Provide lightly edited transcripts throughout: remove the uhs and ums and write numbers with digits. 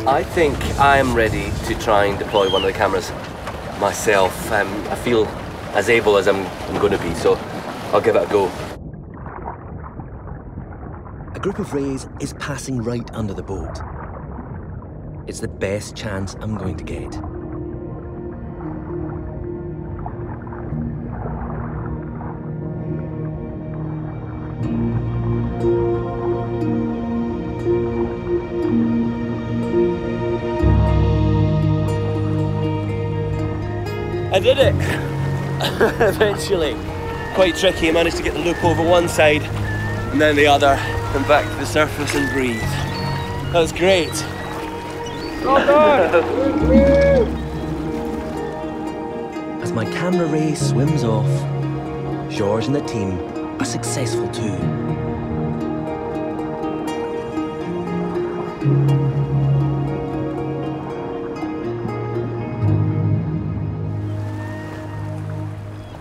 I think I'm ready to try and deploy one of the cameras myself. I feel as able as I'm going to be, so I'll give it a go. A group of rays is passing right under the boat. It's the best chance I'm going to get. I did it! Eventually. Quite tricky, I managed to get the loop over one side and then the other, and back to the surface and breathe. That was great. Well done! As my camera ray swims off, George and the team are successful too.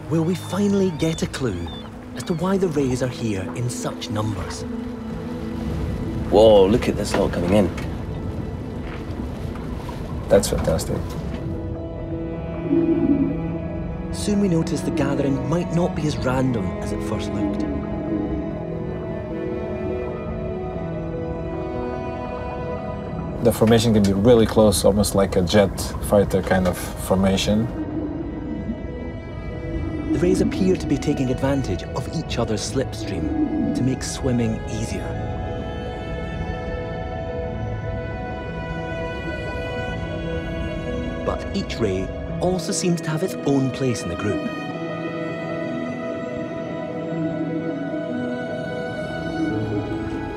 Will we finally get a clue as to why the rays are here in such numbers? Whoa, look at this all coming in. That's fantastic. Soon we notice the gathering might not be as random as it first looked. The formation can be really close, almost like a jet fighter kind of formation. The rays appear to be taking advantage of each other's slipstream to make swimming easier. But each ray also seems to have its own place in the group.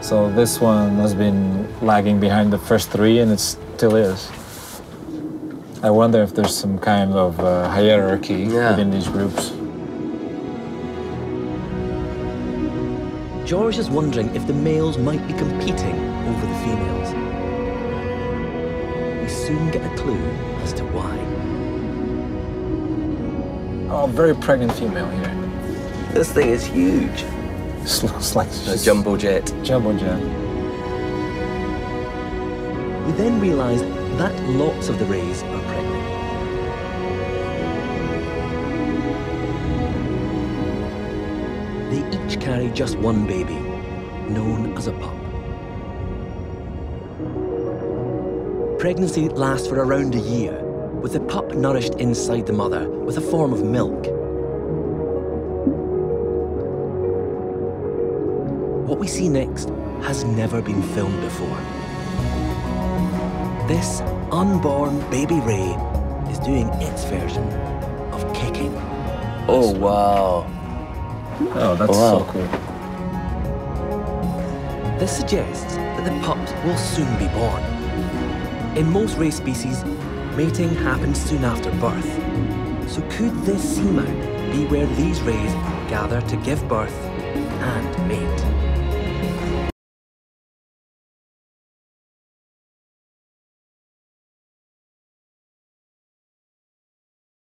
So this one has been lagging behind the first three, and it still is. I wonder if there's some kind of hierarchy within these groups. George is wondering if the males might be competing over the females. We soon get a clue as to why. Oh, very pregnant female here. This thing is huge. This looks like A jumbo jet. Jumbo jet. We then realise that lots of the rays are pregnant. They each carry just one baby, known as a pup. Pregnancy lasts for around a year, with the pup nourished inside the mother with a form of milk. What we see next has never been filmed before. This unborn baby ray is doing its version of kicking. Oh, wow. Oh, that's so cool. This suggests that the pups will soon be born. In most ray species, mating happens soon after birth. So could this seamount be where these rays gather to give birth and mate?